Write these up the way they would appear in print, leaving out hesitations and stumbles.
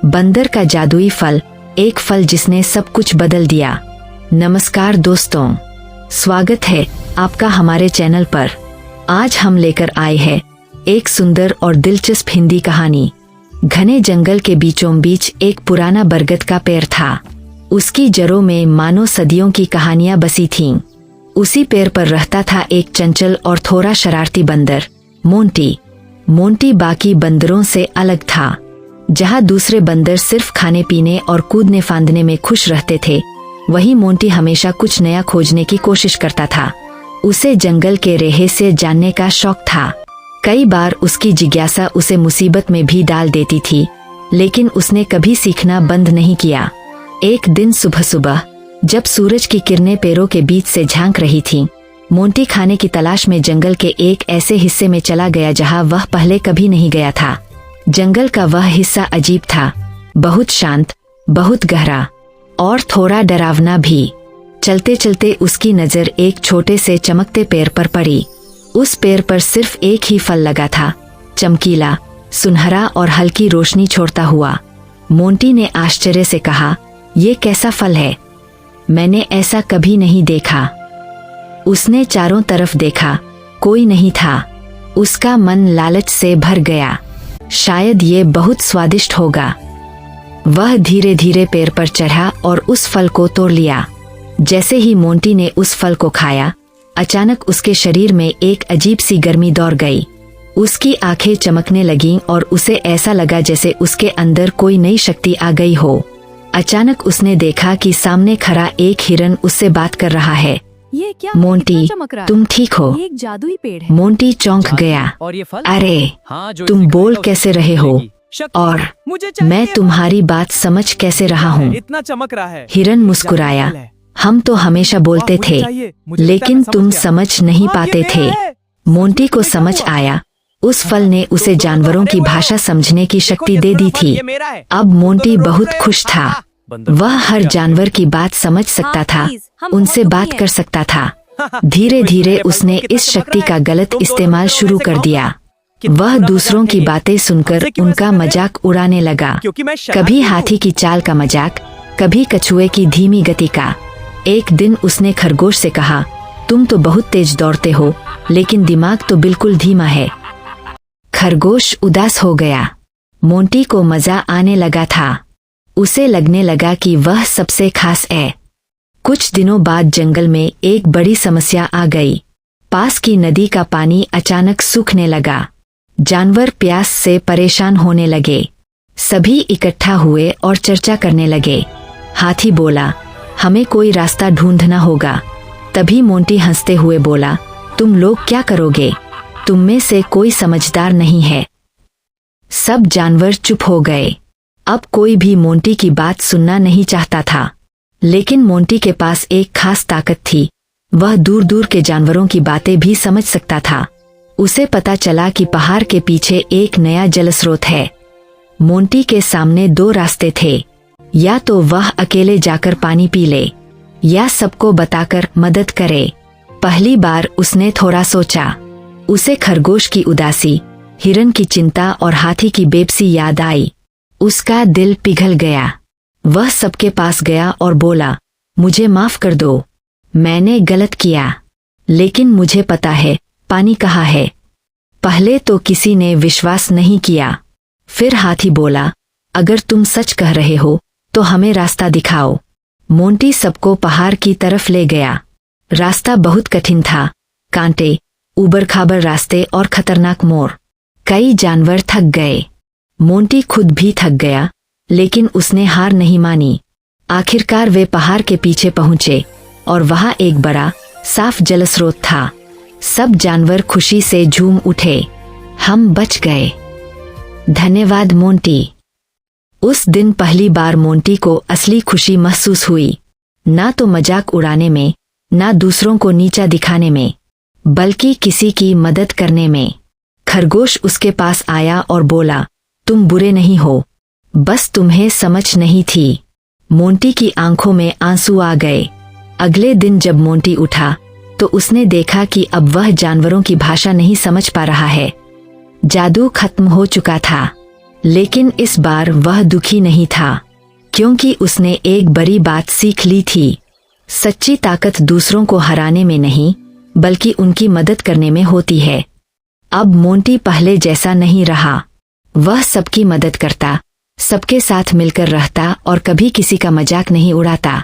बंदर का जादुई फल, एक फल जिसने सब कुछ बदल दिया। नमस्कार दोस्तों, स्वागत है आपका हमारे चैनल पर। आज हम लेकर आए हैं एक सुंदर और दिलचस्प हिंदी कहानी। घने जंगल के बीचों बीच एक पुराना बरगद का पेड़ था। उसकी जड़ों में मानो सदियों की कहानियां बसी थीं। उसी पेड़ पर रहता था एक चंचल और थोड़ा शरारती बंदर, मोंटी। मोंटी बाकी बंदरों से अलग था। जहाँ दूसरे बंदर सिर्फ खाने पीने और कूदने फांदने में खुश रहते थे, वहीं मोंटी हमेशा कुछ नया खोजने की कोशिश करता था। उसे जंगल के रहस्य जानने का शौक था। कई बार उसकी जिज्ञासा उसे मुसीबत में भी डाल देती थी, लेकिन उसने कभी सीखना बंद नहीं किया। एक दिन सुबह सुबह जब सूरज की किरणें पेड़ों के बीच से झांक रही थीं, मोंटी खाने की तलाश में जंगल के एक ऐसे हिस्से में चला गया जहां वह पहले कभी नहीं गया था। जंगल का वह हिस्सा अजीब था, बहुत शांत, बहुत गहरा और थोड़ा डरावना भी। चलते चलते उसकी नजर एक छोटे से चमकते पेड़ पर पड़ी। उस पेड़ पर सिर्फ एक ही फल लगा था, चमकीला, सुनहरा और हल्की रोशनी छोड़ता हुआ। मोंटी ने आश्चर्य से कहा, ये कैसा फल है? मैंने ऐसा कभी नहीं देखा। उसने चारों तरफ देखा, कोई नहीं था। उसका मन लालच से भर गया। शायद ये बहुत स्वादिष्ट होगा। वह धीरे धीरे पेड़ पर चढ़ा और उस फल को तोड़ लिया। जैसे ही मोंटी ने उस फल को खाया, अचानक उसके शरीर में एक अजीब सी गर्मी दौड़ गई। उसकी आंखें चमकने लगीं और उसे ऐसा लगा जैसे उसके अंदर कोई नई शक्ति आ गई हो। अचानक उसने देखा कि सामने खड़ा एक हिरन उससे बात कर रहा है। ये क्या? मोंटी, तुम ठीक हो? ये एक जादुई पेड़ है। मोंटी चौंक गया। और ये फल? अरे, हाँ, तुम बोल कैसे रहे हो? और मैं तुम्हारी बात समझ कैसे रहा हूँ? इतना चमक रहा है। हिरन मुस्कुराया। हम तो हमेशा बोलते थे, लेकिन तुम समझ नहीं पाते थे। मोंटी को समझ आया, उस फल ने उसे जानवरों की भाषा समझने की शक्ति दे दी थी। अब मोंटी बहुत खुश था। वह हर जानवर की बात समझ सकता था, उनसे बात कर सकता था। धीरे धीरे उसने इस शक्ति का गलत इस्तेमाल शुरू कर दिया। वह दूसरों की बातें सुनकर उनका मजाक उड़ाने लगा। कभी हाथी की चाल का मजाक, कभी कछुए की धीमी गति का। एक दिन उसने खरगोश से कहा, तुम तो बहुत तेज दौड़ते हो, लेकिन दिमाग तो बिल्कुल धीमा है। खरगोश उदास हो गया। मोंटी को मजा आने लगा था। उसे लगने लगा कि वह सबसे खास है। कुछ दिनों बाद जंगल में एक बड़ी समस्या आ गई। पास की नदी का पानी अचानक सूखने लगा। जानवर प्यास से परेशान होने लगे। सभी इकट्ठा हुए और चर्चा करने लगे। हाथी बोला, हमें कोई रास्ता ढूंढना होगा। तभी मोंटी हंसते हुए बोला, तुम लोग क्या करोगे? तुम में से कोई समझदार नहीं है। सब जानवर चुप हो गए। अब कोई भी मोंटी की बात सुनना नहीं चाहता था। लेकिन मोंटी के पास एक खास ताकत थी। वह दूर दूर के जानवरों की बातें भी समझ सकता था। उसे पता चला कि पहाड़ के पीछे एक नया जलस्रोत है। मोंटी के सामने दो रास्ते थे, या तो वह अकेले जाकर पानी पी ले, या सबको बताकर मदद करे। पहली बार उसने थोड़ा सोचा। उसे खरगोश की उदासी, हिरन की चिंता और हाथी की बेबसी याद आई। उसका दिल पिघल गया। वह सबके पास गया और बोला, मुझे माफ कर दो, मैंने गलत किया, लेकिन मुझे पता है पानी कहाँ है। पहले तो किसी ने विश्वास नहीं किया। फिर हाथी बोला, अगर तुम सच कह रहे हो तो हमें रास्ता दिखाओ। मोंटी सबको पहाड़ की तरफ ले गया। रास्ता बहुत कठिन था, कांटे, उबड़ खाबड़ रास्ते और खतरनाक मोड़। कई जानवर थक गए। मोंटी खुद भी थक गया, लेकिन उसने हार नहीं मानी। आखिरकार वे पहाड़ के पीछे पहुंचे और वहां एक बड़ा, साफ जलस्रोत था। सब जानवर खुशी से झूम उठे। हम बच गए। धन्यवाद मोंटी। उस दिन पहली बार मोंटी को असली खुशी महसूस हुई। ना तो मजाक उड़ाने में, ना दूसरों को नीचा दिखाने में, बल्कि किसी की मदद करने में। खरगोश उसके पास आया और बोला, तुम बुरे नहीं हो, बस तुम्हें समझ नहीं थी। मोंटी की आंखों में आंसू आ गए। अगले दिन जब मोंटी उठा तो उसने देखा कि अब वह जानवरों की भाषा नहीं समझ पा रहा है। जादू खत्म हो चुका था, लेकिन इस बार वह दुखी नहीं था, क्योंकि उसने एक बड़ी बात सीख ली थी। सच्ची ताकत दूसरों को हराने में नहीं, बल्कि उनकी मदद करने में होती है। अब मोंटी पहले जैसा नहीं रहा। वह सबकी मदद करता, सबके साथ मिलकर रहता और कभी किसी का मजाक नहीं उड़ाता।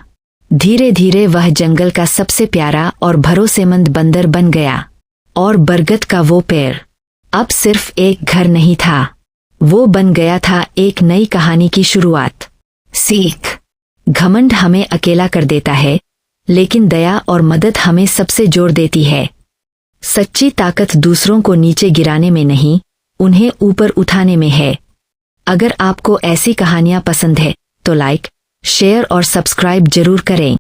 धीरे धीरे वह जंगल का सबसे प्यारा और भरोसेमंद बंदर बन गया। और बरगद का वो पेड़ अब सिर्फ एक घर नहीं था, वो बन गया था एक नई कहानी की शुरुआत। सीख: घमंड हमें अकेला कर देता है, लेकिन दया और मदद हमें सबसे जोड़ देती है। सच्ची ताकत दूसरों को नीचे गिराने में नहीं, उन्हें ऊपर उठाने में है। अगर आपको ऐसी कहानियां पसंद है तो लाइक, शेयर और सब्सक्राइब जरूर करें।